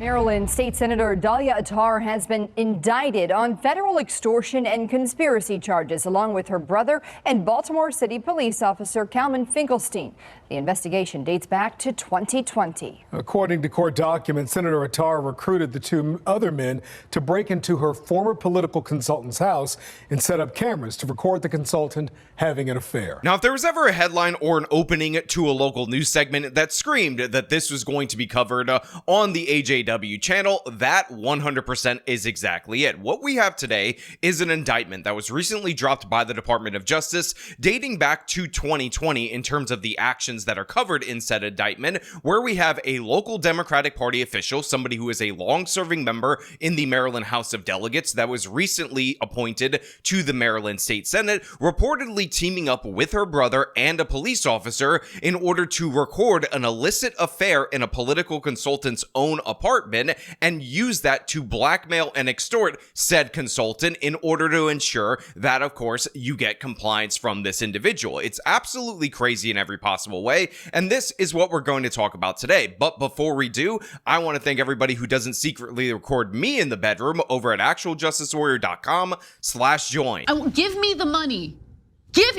Maryland State Senator Dahlia Attar has been indicted on federal extortion and conspiracy charges, along with her brother and Baltimore City police officer Calvin Finkelstein. The investigation dates back to 2020. According to court documents, Senator Attar recruited the two other men to break into her former political consultant's house and set up cameras to record the consultant having an affair. Now, if there was ever a headline or an opening to a local news segment that screamed that this was going to be covered on the AJW channel, that 100% is exactly it. What we have today is an indictment that was recently dropped by the Department of Justice dating back to 2020 in terms of the actions that are covered in said indictment, where we have a local Democratic Party official, somebody who is a long-serving member in the Maryland House of Delegates that was recently appointed to the Maryland State Senate, reportedly teaming up with her brother and a police officer in order to record an illicit affair in a political consultant's own apartment and use that to blackmail and extort said consultant in order to ensure that, of course, you get compliance from this individual. It's absolutely crazy in every possible way, and this is what we're going to talk about today. But before we do, I want to thank everybody who doesn't secretly record me in the bedroom over at actualjusticewarrior.com/join. Give me the money. Give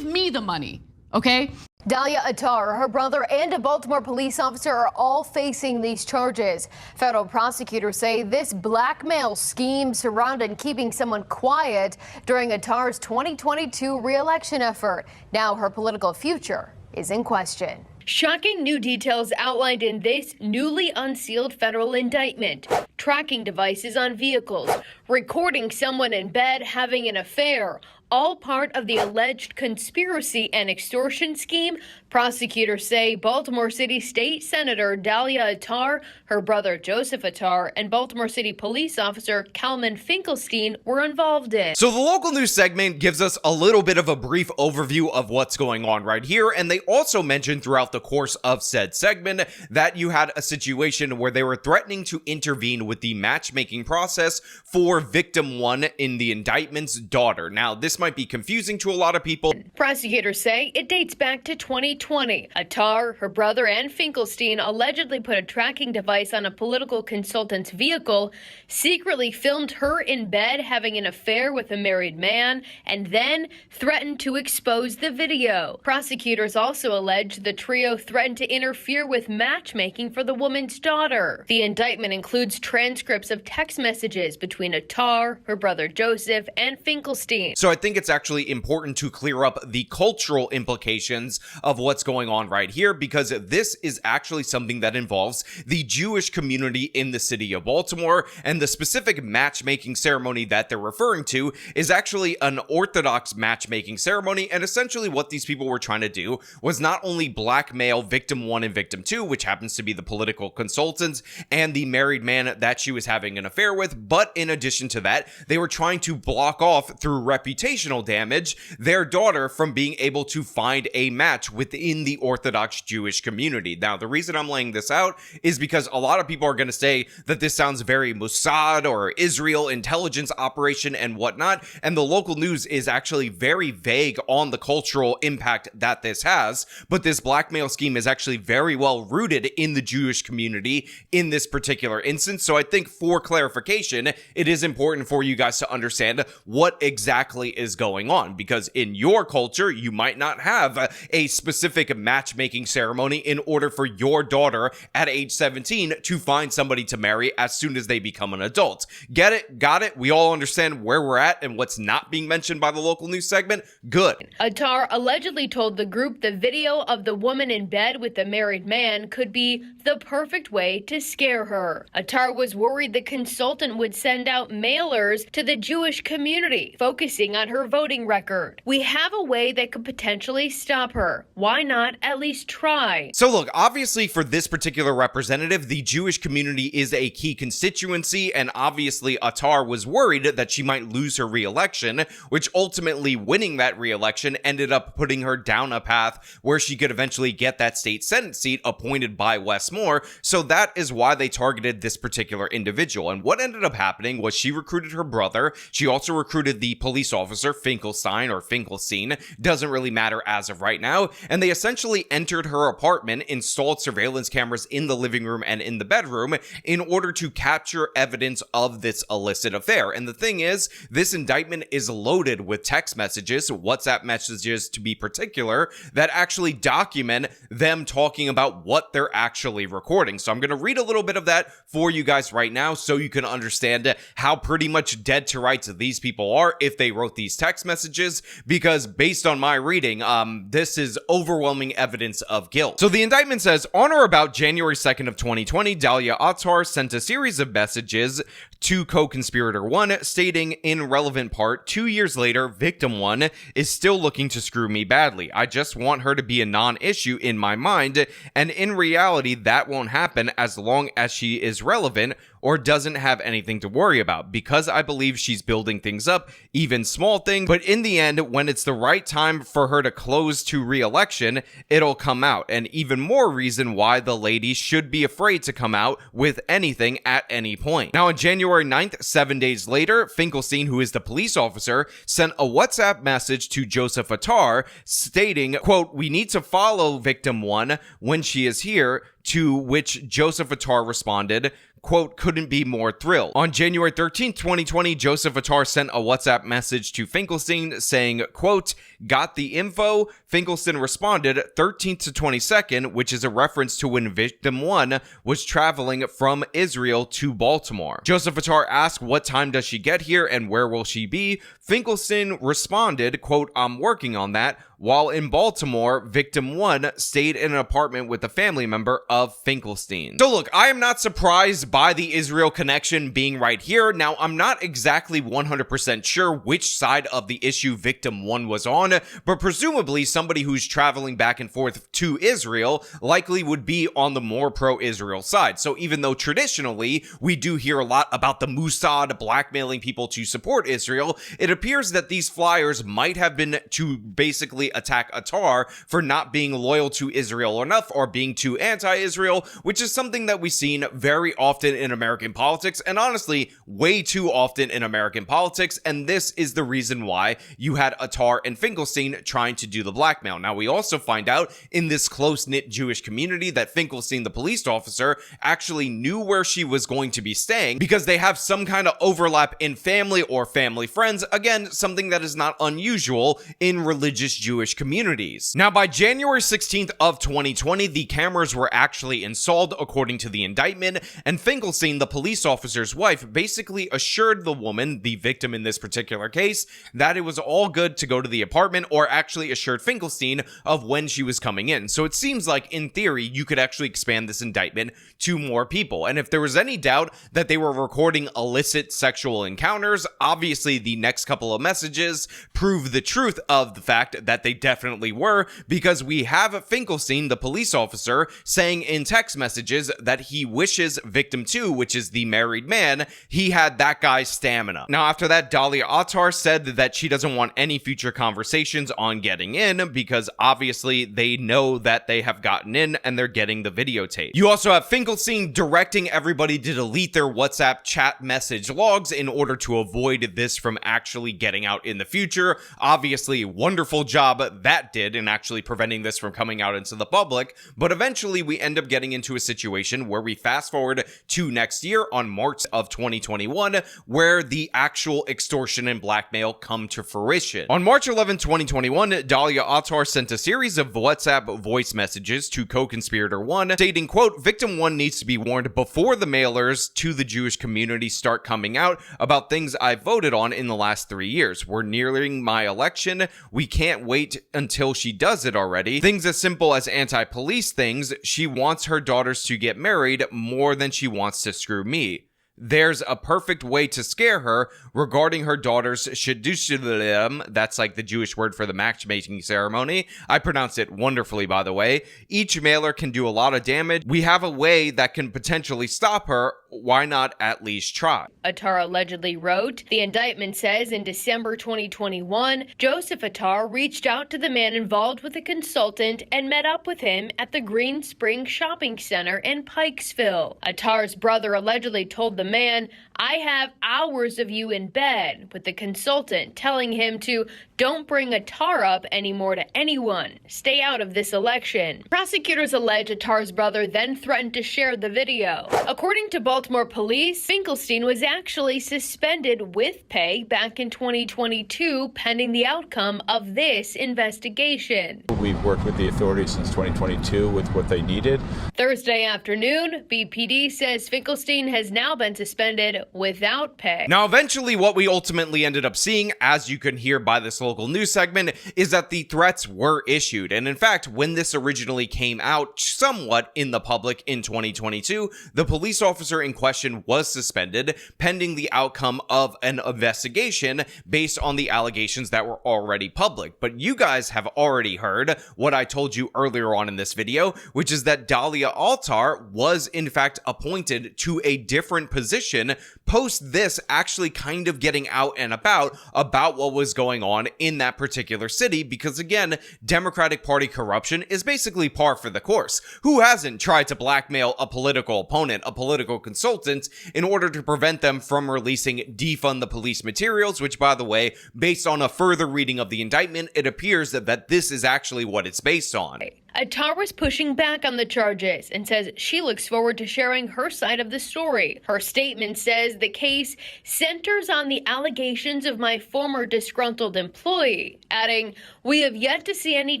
me the money, okay? Dahlia Attar, her brother, and a Baltimore police officer are all facing these charges. Federal prosecutors say this blackmail scheme surrounded keeping someone quiet during Attar's 2022 re-election effort. Now her political future is in question. Shocking new details outlined in this newly unsealed federal indictment. Tracking devices on vehicles, recording someone in bed having an affair, all part of the alleged conspiracy and extortion scheme. Prosecutors say Baltimore City State Senator Dahlia Attar, her brother Joseph Attar, and Baltimore City police officer Calvin Finkelstein were involved in. So the local news segment gives us a little bit of a brief overview of what's going on right here, and they also mentioned throughout the course of said segment that you had a situation where they were threatening to intervene with the matchmaking process for victim one in the indictment's daughter. Now, this might be confusing to a lot of people. Prosecutors say it dates back to 2020. Attar, her brother, and Finkelstein allegedly put a tracking device on a political consultant's vehicle, secretly filmed her in bed having an affair with a married man, and then threatened to expose the video. Prosecutors also allege the trio threatened to interfere with matchmaking for the woman's daughter. The indictment includes transcripts of text messages between Attar, her brother Joseph, and Finkelstein. So I think it's actually important to clear up the cultural implications of what's going on right here, because this is actually something that involves the Jewish community in the city of Baltimore, and the specific matchmaking ceremony that they're referring to is actually an Orthodox matchmaking ceremony, and essentially what these people were trying to do was not only blackmail victim one and victim two, which happens to be the political consultants and the married man that she was having an affair with, but in addition to that, they were trying to block off through reputational damage their daughter from being able to find a match within the Orthodox Jewish community. Now, the reason I'm laying this out is because a lot of people are going to say that this sounds very Mossad or Israel intelligence operation and whatnot, and the local news is actually very vague on the cultural impact that this has, but this blackmail scheme is actually very well rooted in the Jewish community in this particular instance. So I think for clarification, it is important for you guys to understand what exactly is going on, because in your culture, you might not have a specific matchmaking ceremony in order for your daughter at age 17 to find somebody to marry as soon as they become an adult. Get it? Got it? We all understand where we're at and what's not being mentioned by the local news segment? Good. Attar allegedly told the group the video of the woman in bed with the married man could be the perfect way to scare her. Attar was worried the consultant would send out mailers to the Jewish community, focusing on her voting record. We have a way that could potentially stop her. Why not at least try? So look, obviously for this particular representative, the Jewish community is a key constituency, and obviously Attar was worried that she might lose her re-election, which ultimately winning that re-election ended up putting her down a path where she could eventually get that state Senate seat appointed by Wes Moore. So that is why they targeted this particular individual. And what ended up happening was she recruited her brother. She also recruited the police officer officer, Finkelstein, doesn't really matter as of right now, and they essentially entered her apartment, installed surveillance cameras in the living room and in the bedroom in order to capture evidence of this illicit affair. And the thing is, this indictment is loaded with text messages, WhatsApp messages to be particular, that actually document them talking about what they're actually recording. So I'm going to read a little bit of that for you guys right now so you can understand how pretty much dead to rights these people are if they wrote these text messages, because based on my reading, this is overwhelming evidence of guilt. So the indictment says, on or about January 2nd of 2020, Dalia Attar sent a series of messages to co-conspirator 1 stating in relevant part, 2 years later, victim 1 is still looking to screw me badly. I just want her to be a non-issue in my mind, and in reality, that won't happen as long as she is relevant or doesn't have anything to worry about, because I believe she's building things up, even small things, but in the end, when it's the right time for her to close to re-election, it'll come out, and even more reason why the lady should be afraid to come out with anything at any point. Now, on January 9th, 7 days later, Finkelstein, who is the police officer, sent a WhatsApp message to Joseph Attar stating, quote, "We need to follow victim 1 when she is here," to which Joseph Attar responded, quote, "couldn't be more thrilled." On January 13th, 2020, Joseph Attar sent a WhatsApp message to Finkelstein saying, quote, "Got the info?" Finkelstein responded 13th to 22nd, which is a reference to when victim 1 was traveling from Israel to Baltimore. Joseph Attar asked, what time does she get here and where will she be? Finkelstein responded, quote, "I'm working on that." While in Baltimore, victim 1 stayed in an apartment with a family member of Finkelstein. So look, I am not surprised by the Israel connection being right here. Now, I'm not exactly 100% sure which side of the issue victim 1 was on, but presumably somebody who's traveling back and forth to Israel likely would be on the more pro-Israel side. So even though traditionally we do hear a lot about the Mossad blackmailing people to support Israel, it appears that these flyers might have been to basically attack Attar for not being loyal to Israel enough or being too anti-Israel, which is something that we've seen very often in American politics, and honestly, way too often in American politics, and this is the reason why you had Attar and Finkelstein trying to do the blackmail. Now, we also find out in this close-knit Jewish community that Finkelstein, the police officer, actually knew where she was going to be staying because they have some kind of overlap in family or family friends. Again, something that is not unusual in religious Jewish communities. Now, by January 16th of 2020, the cameras were actually installed according to the indictment, and Finkelstein, the police officer's wife, basically assured the woman, the victim in this particular case, that it was all good to go to the apartment, or actually assured Finkelstein of when she was coming in. So it seems like, in theory, you could actually expand this indictment to more people. And if there was any doubt that they were recording illicit sexual encounters, obviously the next couple of messages prove the truth of the fact that they definitely were, because we have Finkelstein, the police officer, saying in text messages that he wishes victim 2, which is the married man, he had that guy's stamina. Now, after that, Dalia Attar said that she doesn't want any future conversations on getting in because obviously they know that they have gotten in and they're getting the videotape. You also have Finkelstein directing everybody to delete their WhatsApp chat message logs in order to avoid this from actually getting out in the future. Obviously, wonderful job that did in actually preventing this from coming out into the public, but eventually we end up getting into a situation where we fast forward to next year on March of 2021, where the actual extortion and blackmail come to fruition. On March 11, 2021, Dalia Attar sent a series of WhatsApp voice messages to co-conspirator 1 stating, quote, "Victim 1 needs to be warned before the mailers to the Jewish community start coming out about things I voted on in the last 3 years. We're nearing my election. We can't wait until she does it already. Things as simple as anti-police things. She wants her daughters to get married more than she wants to screw me. There's a perfect way to scare her regarding her daughter's shidduchim. That's like the Jewish word for the matchmaking ceremony. I pronounce it wonderfully, by the way. Each mailer can do a lot of damage. We have a way that can potentially stop her. Why not at least try?" Attar allegedly wrote, the indictment says in December 2021, Joseph Attar reached out to the man involved with a consultant and met up with him at the Green Spring Shopping Center in Pikesville. Attar's brother allegedly told the the man, "I have hours of you in bed," with the consultant telling him to "don't bring Attar up anymore to anyone. Stay out of this election." Prosecutors allege Attar's brother then threatened to share the video. According to Baltimore police, Finkelstein was actually suspended with pay back in 2022 pending the outcome of this investigation. We've worked with the authorities since 2022 with what they needed. Thursday afternoon, BPD says Finkelstein has now been suspended without pay. Now, eventually, what we ultimately ended up seeing, as you can hear by this local news segment, is that the threats were issued. And in fact, when this originally came out somewhat in the public in 2022, the police officer in question was suspended pending the outcome of an investigation based on the allegations that were already public. But you guys have already heard what I told you earlier on in this video, which is that Dahlia Attar was in fact appointed to a different position post this actually kind of getting out and about what was going on in that particular city, because again, Democratic Party corruption is basically par for the course. Who hasn't tried to blackmail a political opponent, a political consultant, in order to prevent them from releasing defund the police materials, which by the way, based on a further reading of the indictment, it appears that this is actually what it's based on. Attar was pushing back on the charges and says she looks forward to sharing her side of the story. Her statement says the case centers on the allegations of my former disgruntled employee, adding, "We have yet to see any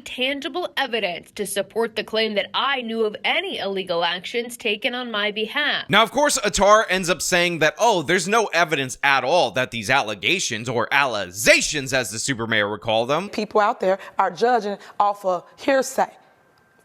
tangible evidence to support the claim that I knew of any illegal actions taken on my behalf." Now, of course, Attar ends up saying that, oh, there's no evidence at all that these allegations, or allegations as the super mayor would call them, people out there are judging off of hearsay,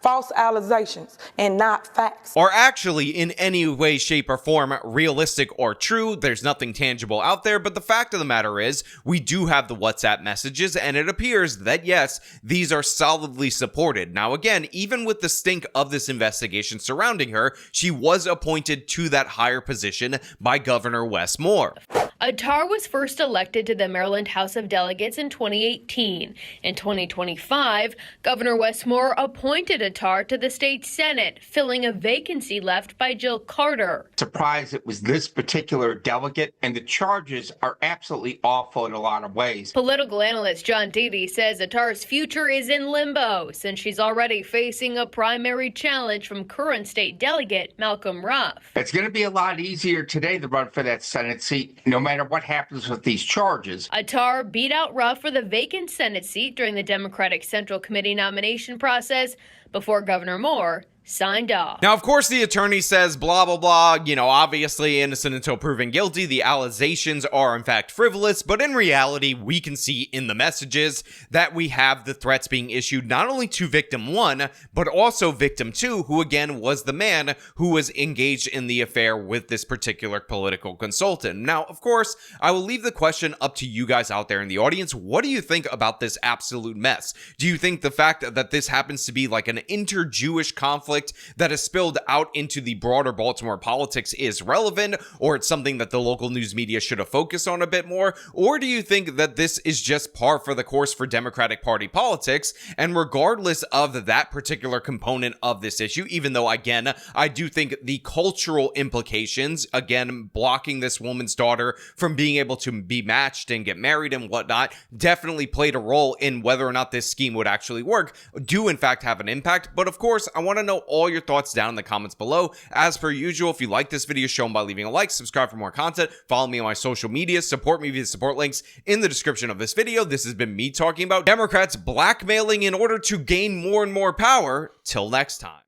false allegations, and not facts, are actually in any way, shape, or form realistic or true. There's nothing tangible out there, but the fact of the matter is, we do have the WhatsApp messages, and it appears that yes, these are solidly supported. Now again, even with the stink of this investigation surrounding her, she was appointed to that higher position by Governor Wes Moore. Attar was first elected to the Maryland House of Delegates in 2018. In 2025, Governor Wes Moore appointed Attar to the state Senate, filling a vacancy left by Jill Carter. Surprised it was this particular delegate, and the charges are absolutely awful in a lot of ways. Political analyst John Deedy says Attar's future is in limbo since she's already facing a primary challenge from current state delegate Malcolm Ruff. It's going to be a lot easier today to run for that Senate seat, no matter what happens with these charges. Attar beat out Ruff for the vacant Senate seat during the Democratic Central Committee nomination process before Governor Moore signed off. Now, of course, the attorney says blah, blah, blah, obviously innocent until proven guilty. The allegations are in fact frivolous, but in reality, we can see in the messages that we have the threats being issued not only to victim 1, but also victim 2, who again was the man who was engaged in the affair with this particular political consultant. Now, of course, I will leave the question up to you guys out there in the audience. What do you think about this absolute mess? Do you think the fact that this happens to be like an inter-Jewish conflict that has spilled out into the broader Baltimore politics is relevant, or it's something that the local news media should have focused on a bit more? Or do you think that this is just par for the course for Democratic Party politics, and regardless of that particular component of this issue, even though again, I do think the cultural implications, again, blocking this woman's daughter from being able to be matched and get married and whatnot, definitely played a role in whether or not this scheme would actually work, do in fact have an impact. But of course, I want to know all your thoughts down in the comments below. As per usual, if you like this video, show them by leaving a like, subscribe for more content, follow me on my social media, support me via support links in the description of this video. This has been me talking about Democrats blackmailing in order to gain more and more power. Till next time.